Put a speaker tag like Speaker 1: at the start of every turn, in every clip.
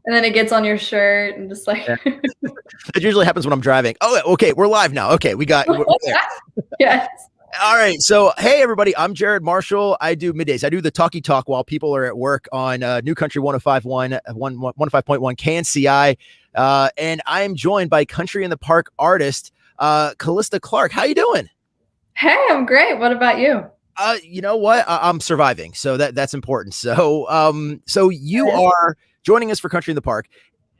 Speaker 1: And then it gets on your shirt and just like.
Speaker 2: Yeah. It usually happens when I'm driving. Oh, okay, we're live now. Okay, we're there.
Speaker 1: Yes.
Speaker 2: All right. So, hey, everybody, I'm Jared Marshall. I do middays. I do the talkie talk while people are at work on New Country 105.1 KNCI. And I am joined by Country in the Park artist, Callista Clark. How you doing?
Speaker 1: Hey, I'm great. What about you?
Speaker 2: You know what? I'm surviving. So that's important. So you are joining us for Country in the Park.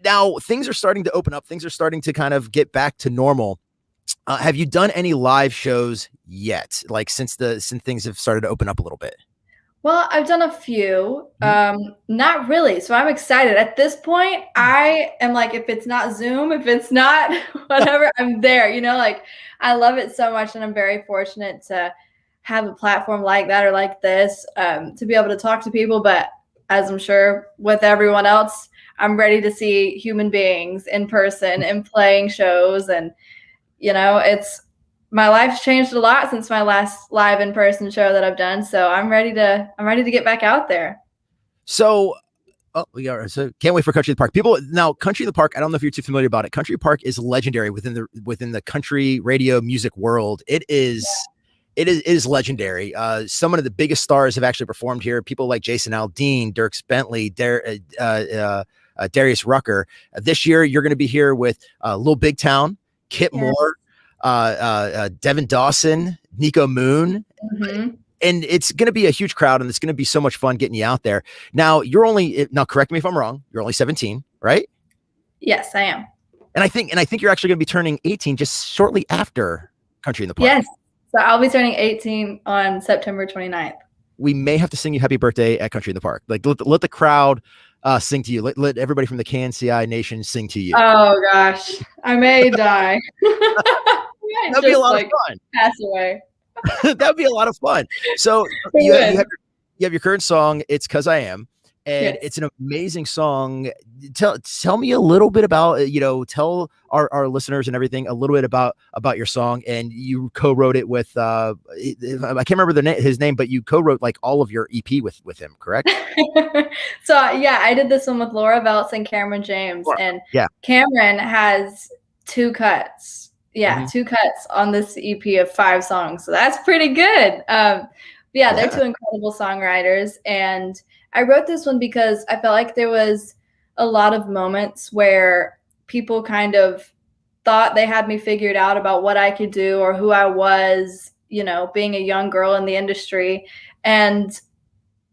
Speaker 2: Now, things are starting to open up. Things are starting to kind of get back to normal. Have you done any live shows yet? Like since things have started to open up a little bit?
Speaker 1: Well, I've done a few, not really. So I'm excited. At this point, I am like, if it's not Zoom, if it's not whatever, I'm there, like I love it so much. And I'm very fortunate to have a platform like that or like this, to be able to talk to people. But as I'm sure with everyone else, I'm ready to see human beings in person and playing shows. And, my life's changed a lot since my last live in-person show that I've done. So I'm ready to get back out there.
Speaker 2: So, so can't wait for Country in the Park. People now, Country in the Park, I don't know if you're too familiar about it. Country Park is legendary within the country radio music world. It is legendary. Some of the biggest stars have actually performed here. People like Jason Aldean, Dierks Bentley, Darius Rucker. This year, you're going to be here with Lil Big Town, Kit Moore, Devin Dawson, Nico Moon. And it's going to be a huge crowd, and it's going to be so much fun getting you out there. Now, correct me if I'm wrong. You're only 17, right?
Speaker 1: Yes, I am.
Speaker 2: And I think you're actually going to be turning 18 just shortly after Country in the Park.
Speaker 1: Yes. So I'll be turning 18 on September 29th.
Speaker 2: We may have to sing you happy birthday at Country in the Park. Like let the crowd sing to you. Let everybody from the KNCI Nation sing to you.
Speaker 1: Oh gosh, I may die.
Speaker 2: That'd be a lot of fun.
Speaker 1: Pass away.
Speaker 2: That'd be a lot of fun. So you have your current song, It's 'Cause I Am, and It's an amazing song. Tell me a little bit about, tell our listeners and everything a little bit about your song. And you co-wrote it with, I can't remember his name, but you co-wrote like all of your EP with him, correct?
Speaker 1: So yeah, I did this one with Laura Veltz and Cameron James. And Cameron has 2 cuts. Yeah, 2 cuts on this EP of 5 songs. So that's pretty good. They're 2 incredible songwriters. And I wrote this one because I felt like there was a lot of moments where people kind of thought they had me figured out about what I could do or who I was, being a young girl in the industry. And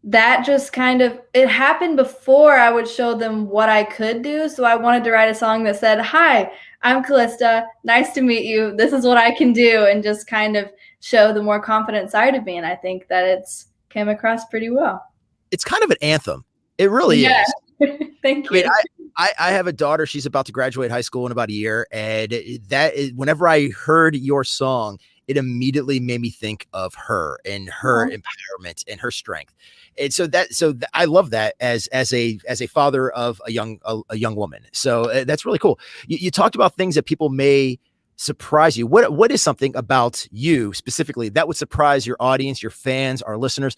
Speaker 1: that just it happened before I would show them what I could do. So I wanted to write a song that said, "Hi, I'm Callista. Nice to meet you. This is what I can do," and just kind of show the more confident side of me. And I think that it's came across pretty well.
Speaker 2: It's kind of an anthem. It really is.
Speaker 1: Thank you.
Speaker 2: I have a daughter. She's about to graduate high school in about a year. And whenever I heard your song, it immediately made me think of her and her empowerment and her strength. And so I love that as a father of a young woman. So that's really cool. You talked about things that people may surprise you. What is something about you specifically that would surprise your audience, your fans, our listeners?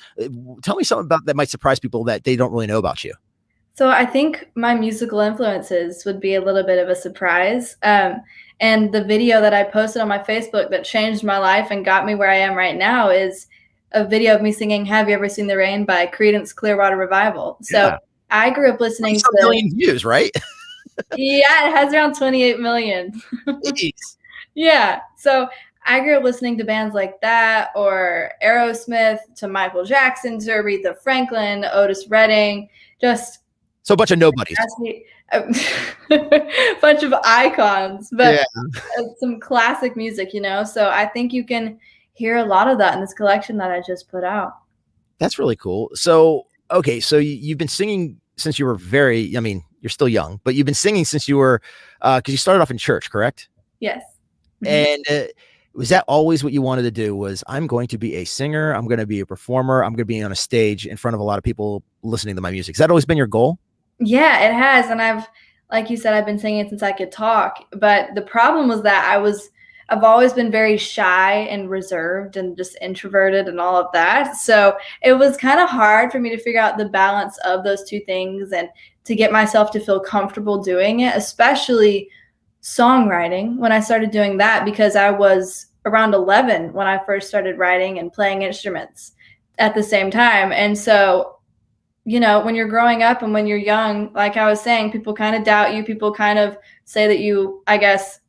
Speaker 2: Tell me something about that might surprise people that they don't really know about you.
Speaker 1: So I think my musical influences would be a little bit of a surprise. And the video that I posted on my Facebook that changed my life and got me where I am right now is a video of me singing "Have You Ever Seen the Rain" by Creedence Clearwater Revival. So I grew up listening to
Speaker 2: million views, right?
Speaker 1: Yeah, it has around 28 million. Yeah. So I grew up listening to bands like that, or Aerosmith, to Michael Jackson, to Aretha Franklin, Otis Redding, just
Speaker 2: so a bunch of nobodies.
Speaker 1: A bunch of icons, but some classic music, So I think you can hear a lot of that in this collection that I just put out.
Speaker 2: That's really cool. So, okay. So you've been singing since you were you're still young, but you've been singing since you were, cause you started off in church, correct?
Speaker 1: Yes.
Speaker 2: And was that always what you wanted to do? Was I'm going to be a singer. I'm going to be a performer. I'm going to be on a stage in front of a lot of people listening to my music. Has that always been your goal?
Speaker 1: Yeah, it has. And like you said, I've been singing since I could talk, but the problem was that I've always been very shy and reserved and just introverted and all of that. So it was kind of hard for me to figure out the balance of those 2 things and to get myself to feel comfortable doing it, especially songwriting, when I started doing that, because I was around 11 when I first started writing and playing instruments at the same time. And so, you know, when you're growing up and when you're young, like I was saying, people kind of doubt you. People kind of say that you, I guess,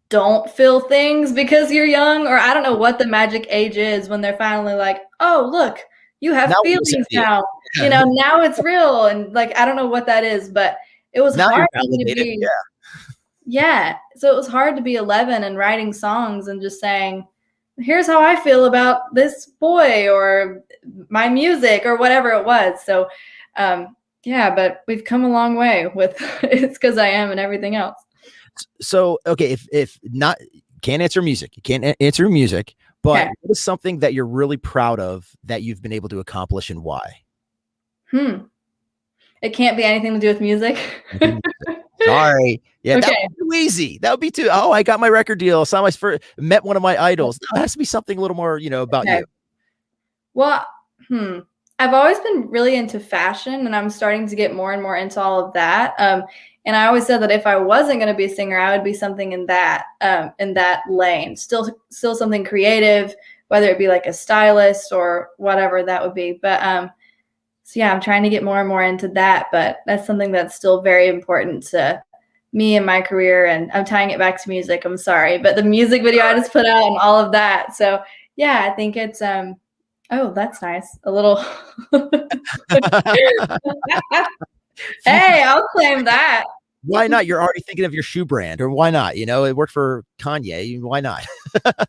Speaker 1: don't feel things because you're young, or I don't know what the magic age is when they're finally like, oh, look, you have
Speaker 2: now
Speaker 1: feelings now. You know, now it's real. And like, I don't know what that is, but it was
Speaker 2: now
Speaker 1: hard
Speaker 2: you're validated.
Speaker 1: to be. Yeah. So it was hard to be 11 and writing songs and just saying, here's how I feel about this boy or my music or whatever it was. So, yeah, but we've come a long way with It's 'Cause I Am and everything else.
Speaker 2: So, okay, if not, can't answer music, you can't answer music, but
Speaker 1: Okay.
Speaker 2: what is something that you're really proud of that you've been able to accomplish and why?
Speaker 1: It can't be anything to do with music.
Speaker 2: Sorry. Yeah, that
Speaker 1: Okay.
Speaker 2: would be too easy. That would be too, oh, I got my record deal, saw my first, met one of my idols. No, it has to be something a little more, you know, about
Speaker 1: Okay.
Speaker 2: you.
Speaker 1: Well, I've always been really into fashion, and I'm starting to get more and more into all of that. And I always said that if I wasn't going to be a singer, I would be something in that lane. Still something creative, whether it be like a stylist or whatever that would be. But so yeah, I'm trying to get more and more into that. But that's something that's still very important to me and my career. And I'm tying it back to music. I'm sorry, but the music video I just put out and all of that. So yeah, I think it's oh, that's nice. A little. Hey, I'll claim that.
Speaker 2: Why not? You're already thinking of your shoe brand, or why not? You know, it worked for Kanye. Why not?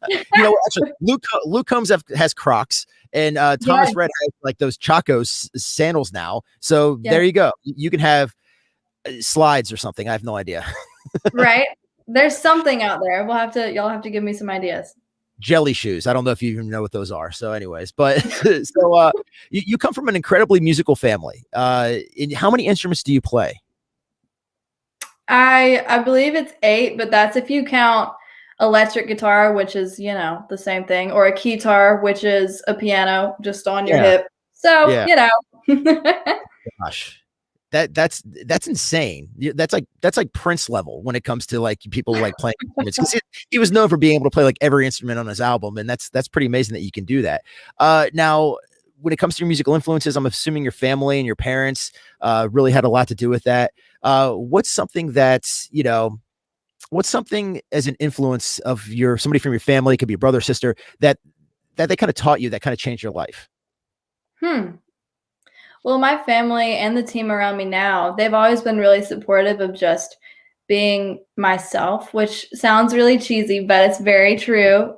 Speaker 2: You know, actually, Luke Combs has Crocs, and Thomas Rhett has like those Chacos sandals now. So there you go. You can have slides or something. I have no idea.
Speaker 1: Right? There's something out there. Y'all have to give me some ideas.
Speaker 2: Jelly shoes. I don't know if you even know what those are. So anyways, but so you come from an incredibly musical family. How many instruments do you play?
Speaker 1: I believe it's 8, but that's if you count electric guitar, which is, you know, the same thing, or a keytar, which is a piano just on your hip. So, you know.
Speaker 2: Gosh. That's insane. That's like Prince level when it comes to like people like playing instruments, because he was known for being able to play like every instrument on his album, and that's pretty amazing that you can do that. Now, when it comes to your musical influences, I'm assuming your family and your parents really had a lot to do with that. What's something that's, you know, what's something as an influence of somebody from your family, it could be a brother or sister, that they kind of taught you that kind of changed your life?
Speaker 1: Well, my family and the team around me now, they've always been really supportive of just being myself, which sounds really cheesy, but it's very true.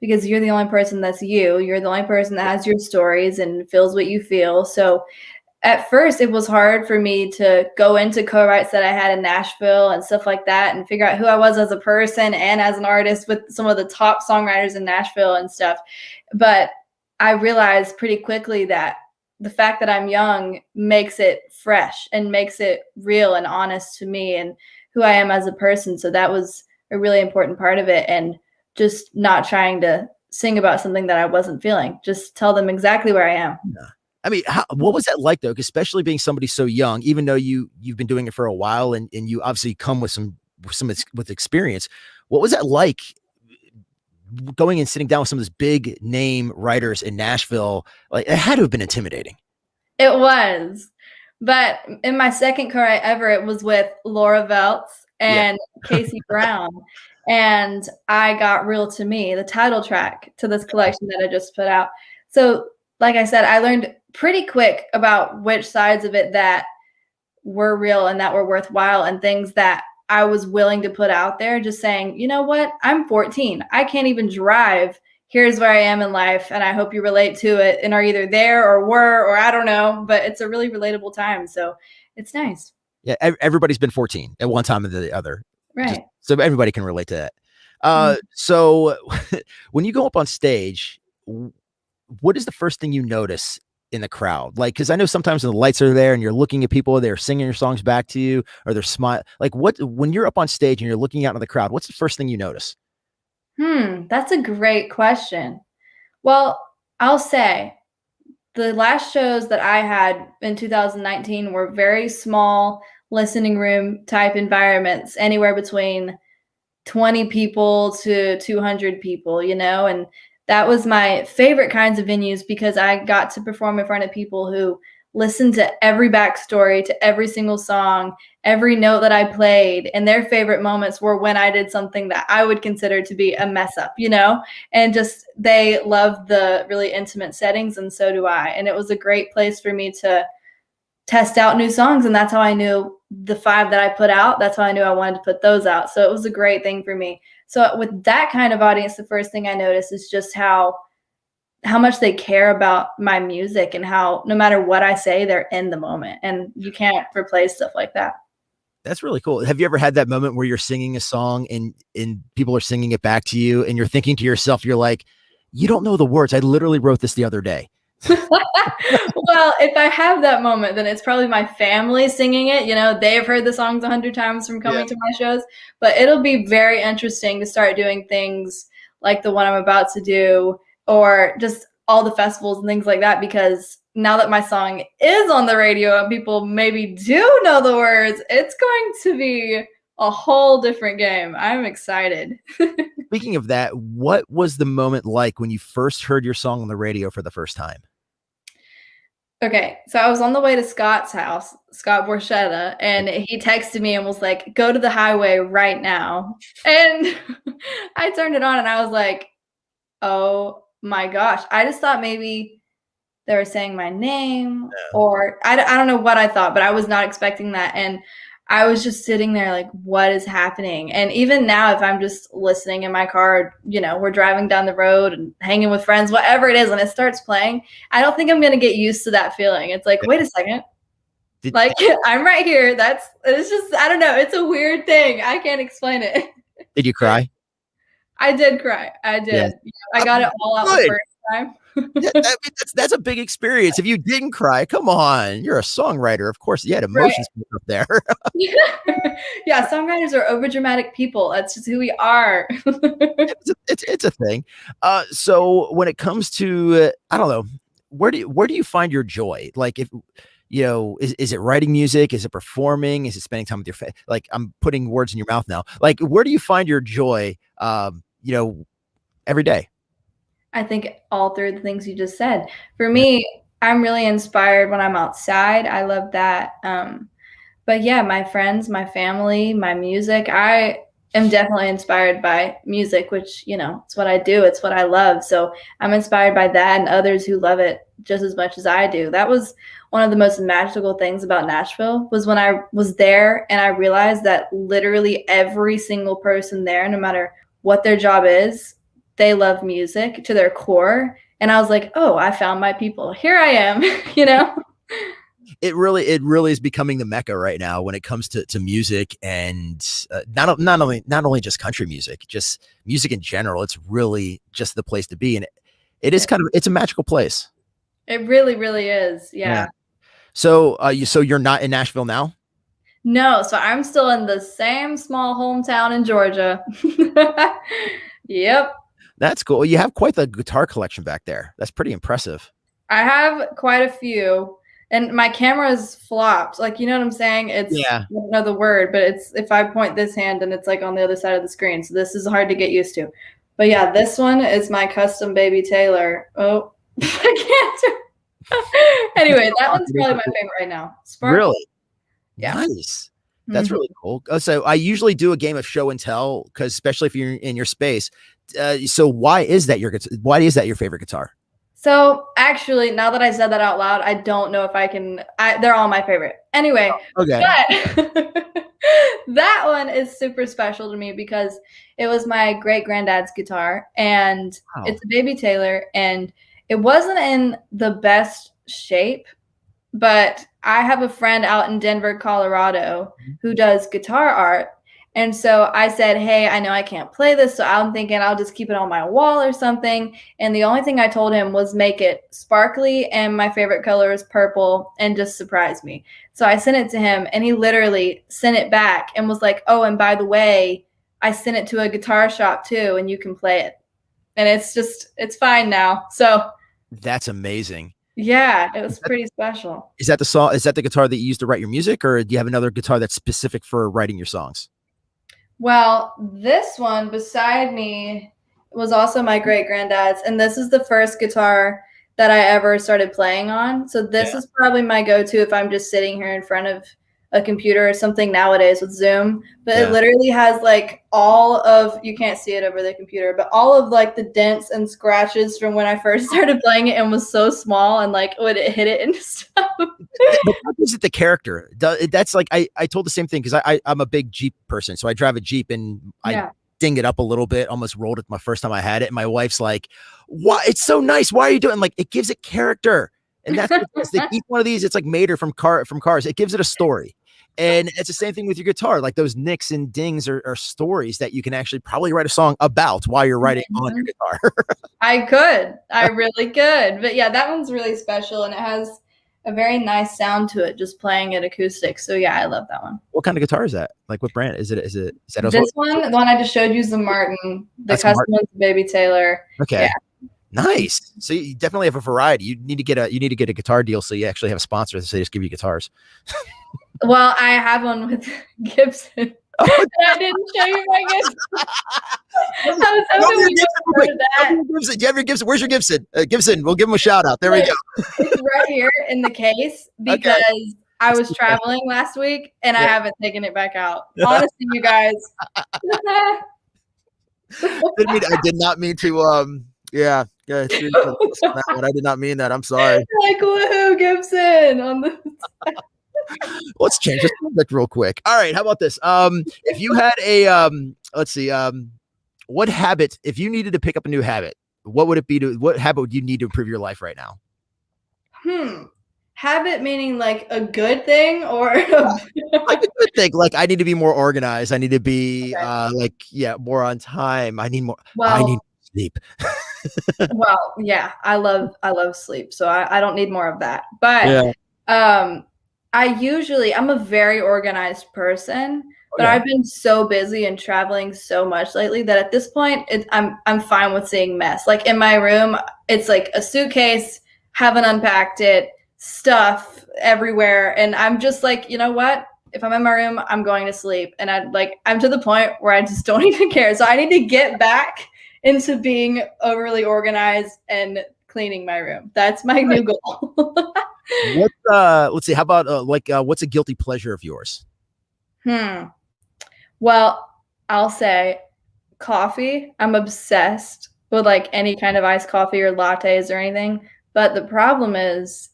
Speaker 1: Because you're the only person that's you. You're the only person that has your stories and feels what you feel. So at first it was hard for me to go into co-writes that I had in Nashville and stuff like that and figure out who I was as a person and as an artist with some of the top songwriters in Nashville and stuff. But I realized pretty quickly that the fact that I'm young makes it fresh and makes it real and honest to me and who I am as a person. So that was a really important part of it. And just not trying to sing about something that I wasn't feeling, just tell them exactly where I am.
Speaker 2: Yeah. I mean, what was that like though? Especially being somebody so young, even though you've been doing it for a while and you obviously come with some with experience. What was that like going and sitting down with some of those big name writers in Nashville? Like, it had to have been intimidating.
Speaker 1: It was. But in my second co-write ever, it was with Laura Veltz and Casey Brown. And I got Real to Me, the title track to this collection that I just put out. So like I said, I learned pretty quick about which sides of it that were real and that were worthwhile, and things that I was willing to put out there, just saying, you know what, I'm 14. I can't even drive. Here's where I am in life, and I hope you relate to it and are either there or were, or I don't know, but it's a really relatable time. So it's nice.
Speaker 2: Yeah, everybody's been 14 at one time or the other.
Speaker 1: Right.
Speaker 2: So everybody can relate to that. So when you go up on stage, what is the first thing you notice in the crowd? Like, because I know sometimes when the lights are there and you're looking at people, they're singing your songs back to you, or they're smiling. Like, when you're up on stage and you're looking out into the crowd, what's the first thing you notice?
Speaker 1: That's a great question. Well, I'll say the last shows that I had in 2019 were very small listening room type environments, anywhere between 20 people to 200 people, you know, and that was my favorite kinds of venues because I got to perform in front of people who listened to every backstory, to every single song, every note that I played, and their favorite moments were when I did something that I would consider to be a mess up, you know, and just they loved the really intimate settings, and so do I. And it was a great place for me to test out new songs, and that's how I knew the 5 that I put out, that's how I knew I wanted to put those out. So it was a great thing for me. So with that kind of audience, the first thing I noticed is just how much they care about my music and how no matter what I say, they're in the moment, and you can't replace stuff like that.
Speaker 2: That's really cool. Have you ever had that moment where you're singing a song and people are singing it back to you and you're thinking to yourself, you're like, you don't know the words. I literally wrote this the other day.
Speaker 1: Well, if I have that moment, then it's probably my family singing it. You know, they've heard the songs 100 times from coming to my shows, but it'll be very interesting to start doing things like the one I'm about to do, or just all the festivals and things like that, because now that my song is on the radio and people maybe do know the words, it's going to be a whole different game. I'm excited.
Speaker 2: Speaking of that, what was the moment like when you first heard your song on the radio for the first time?
Speaker 1: Okay, so I was on the way to Scott's house, Scott Borchetta, and he texted me and was like, "Go to the highway right now." And I turned it on and I was like, "Oh my gosh." I just thought maybe they were saying my name, or I don't know what I thought, but I was not expecting that. And I was just sitting there like, what is happening? And even now, if I'm just listening in my car, you know, we're driving down the road and hanging with friends, whatever it is, and it starts playing, I don't think I'm going to get used to that feeling. It's like, wait a second. Like, I'm right here. It's just, I don't know. It's a weird thing. I can't explain it.
Speaker 2: Did you cry?
Speaker 1: I did cry. I did.
Speaker 2: Yeah.
Speaker 1: You know, I got it all out the first time.
Speaker 2: Yeah, I mean, that's a big experience. If you didn't cry, come on, you're a songwriter. Of course, you had emotions up there.
Speaker 1: Yeah, songwriters are overdramatic people. That's just who we are.
Speaker 2: It's a thing. So when it comes to, I don't know, where do you find your joy? Like, if you know, is it writing music? Is it performing? Is it spending time with your family? Like, I'm putting words in your mouth now. Like, where do you find your joy? You know, every day.
Speaker 1: I think all three of the things you just said. For me, I'm really inspired when I'm outside. I love that. But yeah, my friends, my family, my music, I am definitely inspired by music, which, you know, it's what I do. It's what I love. So I'm inspired by that and others who love it just as much as I do. That was one of the most magical things about Nashville, was when I was there and I realized that literally every single person there, no matter what their job is, they love music to their core. And I was like, oh, I found my people. Here I am, you know?
Speaker 2: It really is becoming the mecca right now when it comes to music, and not only just country music, just music in general. It's really just the place to be, and it is it's a magical place.
Speaker 1: It really, really is. Yeah.
Speaker 2: So you're not in Nashville now?
Speaker 1: No, so I'm still in the same small hometown in Georgia. Yep.
Speaker 2: That's cool. You have quite the guitar collection back there. That's pretty impressive.
Speaker 1: I have quite a few, and my camera's flopped. Like, you know what I'm saying? It's, I don't know the word, but it's, if I point this hand and it's like on the other side of the screen. So this is hard to get used to. But yeah, this one is my custom baby Taylor. Oh, I can't. Anyway, that one's probably my favorite right now. Sparkle.
Speaker 2: Really?
Speaker 1: Yeah.
Speaker 2: Nice. That's really cool. So I usually do a game of show and tell, because especially if you're in your space. So why is that your favorite guitar?
Speaker 1: So actually, now that I said that out loud, I don't know if I can. They're all my favorite. Anyway,
Speaker 2: okay.
Speaker 1: But that one is super special to me because it was my great granddad's guitar, and it's a baby Taylor, and it wasn't in the best shape. But I have a friend out in Denver, Colorado, who does guitar art. And so I said, hey, I know I can't play this, so I'm thinking I'll just keep it on my wall or something. And the only thing I told him was make it sparkly, and my favorite color is purple, and just surprise me. So I sent it to him, and he literally sent it back and was like, oh, and by the way, I sent it to a guitar shop too, and you can play it. And it's fine now. So
Speaker 2: that's amazing.
Speaker 1: Yeah, it was pretty special.
Speaker 2: Is that the song? Is that the guitar that you used to write your music, or do you have another guitar that's specific for writing your songs?
Speaker 1: Well, this one beside me was also my great granddad's, and this is the first guitar that I ever started playing on. So this is probably my go-to if I'm just sitting here in front of a computer or something nowadays with Zoom. But it literally has like all of, you can't see it over the computer, but all of like the dents and scratches from when I first started playing it and was so small and like would it hit it and stuff.
Speaker 2: But how is it the character? That's like I told the same thing because I'm a big Jeep person, so I drive a Jeep and I dinged it up a little bit, almost rolled it my first time I had it. And my wife's like, "Why? It's so nice. Why are you doing?" Like, it gives it character, and that's what it is. Like, each one of these, it's like Mater from Cars. It gives it a story. And it's the same thing with your guitar. Like those nicks and dings are stories that you can actually probably write a song about while you're writing on your guitar.
Speaker 1: I really could. But yeah, that one's really special and it has a very nice sound to it, just playing it acoustic. So yeah, I love that one.
Speaker 2: What kind of guitar is that? Like what brand? Is that
Speaker 1: this one? The one I just showed you is the Martin. The custom one's the Baby Taylor.
Speaker 2: Okay. Yeah. Nice. So you definitely have a variety. You need to get a guitar deal so you actually have sponsors so they just give you guitars.
Speaker 1: Well, I have one with Gibson. Oh. I didn't show you my Gibson. I was hoping we would go to that.
Speaker 2: Do you have your Gibson? Where's your Gibson? Gibson, we'll give him a shout out. There we go.
Speaker 1: It's right here in the case because I was traveling last week and I haven't taken it back out. Honestly, you guys.
Speaker 2: I did not mean to. Yeah. I did not mean that. I'm sorry.
Speaker 1: Like woohoo, Gibson on the.
Speaker 2: Let's change the subject real quick. All right, how about this? If you had a let's see, what habit, if you needed to pick up a new habit, what would it be? What habit would you need to improve your life right now?
Speaker 1: Habit meaning like a good thing or
Speaker 2: like a good thing. Like I need to be more organized. I need to be more on time. I need more. I need sleep.
Speaker 1: Well, yeah, I love sleep, so I don't need more of that. But I'm a very organized person, but I've been so busy and traveling so much lately that at this point, I'm fine with seeing mess. Like in my room, it's like a suitcase, haven't unpacked it, stuff everywhere, and I'm just like, you know what? If I'm in my room, I'm going to sleep, and I'm to the point where I just don't even care. So I need to get back into being overly organized and cleaning my room. That's my new goal.
Speaker 2: Let's see. How about what's a guilty pleasure of yours?
Speaker 1: Well, I'll say coffee. I'm obsessed with like any kind of iced coffee or lattes or anything. But the problem is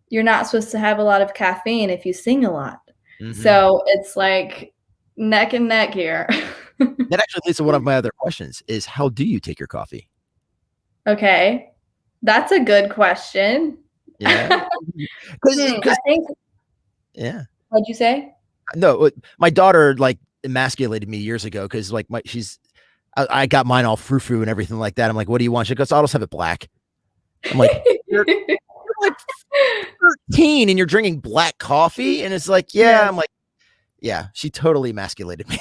Speaker 1: you're not supposed to have a lot of caffeine if you sing a lot. So it's like neck and neck here.
Speaker 2: That actually leads to one of my other questions is how do you take your coffee?
Speaker 1: Okay. That's a good question.
Speaker 2: Yeah. Yeah.
Speaker 1: What'd you say?
Speaker 2: No, my daughter like emasculated me years ago because like I got mine all frou-frou and everything like that. I'm like, what do you want? She goes, I'll just have it black. I'm like, you're like 13 and you're drinking black coffee? And it's like, yeah. I'm like, yeah, she totally emasculated me.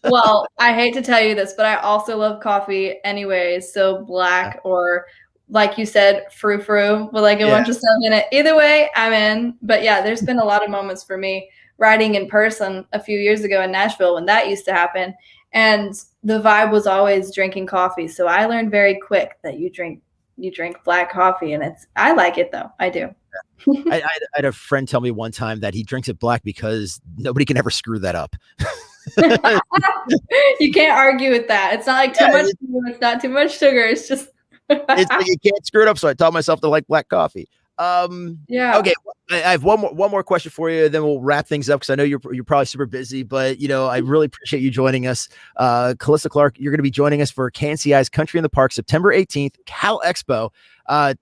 Speaker 1: Well, I hate to tell you this, but I also love coffee anyways. So black or like you said, frou-frou with like a bunch of stuff in it. Either way, I'm in. But yeah, there's been a lot of moments for me riding in person a few years ago in Nashville when that used to happen. And the vibe was always drinking coffee. So I learned very quick that you drink black coffee and I like it though. I do.
Speaker 2: I had a friend tell me one time that he drinks it black because nobody can ever screw that up.
Speaker 1: You can't argue with that. It's not like too much. It's not too much sugar. It's just.
Speaker 2: It's like you can't screw it up. So I taught myself to like black coffee. Okay. I have one more question for you. Then we'll wrap things up because I know you're probably super busy, but I really appreciate you joining us. Callista Clark, you're going to be joining us for KNCI's Country in the Park, September 18th, Cal Expo.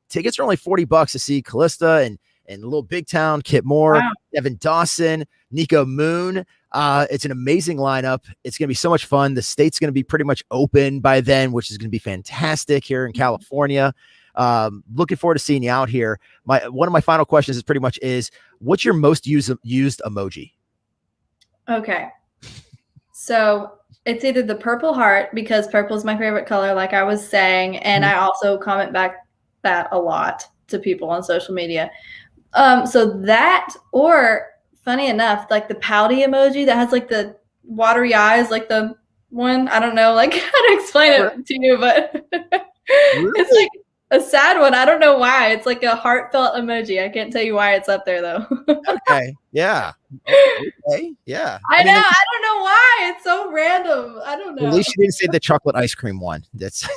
Speaker 2: Tickets are only $40 to see Callista and Little Big Town, Kit Moore, Devin Dawson, Nico Moon. It's an amazing lineup. It's going to be so much fun. The state's going to be pretty much open by then, which is going to be fantastic here in California. Looking forward to seeing you out here. One of my final questions is what's your most used emoji? Okay.
Speaker 1: So it's either the purple heart because purple is my favorite color, like I was saying. And I also comment back that a lot. to people on social media. So that, or funny enough, like the pouty emoji that has like the watery eyes, like the one, I don't know, like how to explain it to you, but it's like a sad one. I don't know why. It's like a heartfelt emoji. I can't tell you why it's up there though.
Speaker 2: Okay. Yeah. Okay. Yeah.
Speaker 1: I know. I don't know why. It's so random. I don't know.
Speaker 2: At least you didn't say the chocolate ice cream one. That's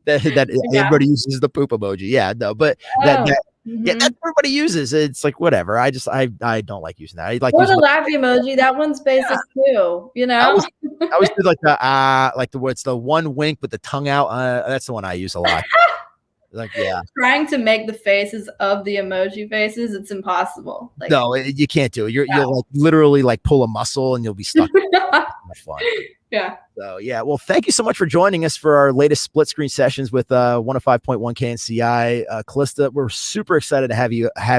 Speaker 2: that everybody uses the poop emoji. Yeah. No, but yeah, that's everybody uses. It's like whatever. I don't like using that. I like
Speaker 1: using the laugh emoji. That one's basic too. You know.
Speaker 2: I always do like the what's the one wink with the tongue out. That's the one I use a lot. Like, yeah,
Speaker 1: trying to make the faces of the emoji faces, it's impossible.
Speaker 2: Like, no, you can't do it. You'll like literally like pull a muscle and you'll be stuck. Much fun.
Speaker 1: Yeah.
Speaker 2: So yeah, well, thank you so much for joining us for our latest split screen sessions with 105.1 KNCI. Callista, we're super excited to have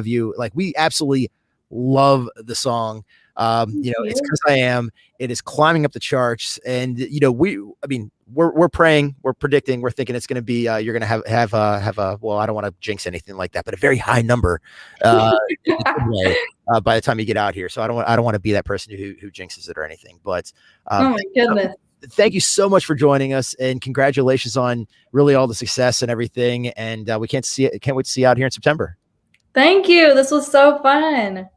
Speaker 2: you. Like, we absolutely love the song. It's Because I Am. It is climbing up the charts, and we're praying, we're predicting, we're thinking it's going to be you're going to have a well, I don't want to jinx anything like that, but a very high number by the time you get out here. So I don't want to be that person who jinxes it or anything. But
Speaker 1: oh my goodness.
Speaker 2: Thank you so much for joining us, and congratulations on really all the success and everything. And we can't wait to see you out here in September.
Speaker 1: Thank you. This was so fun.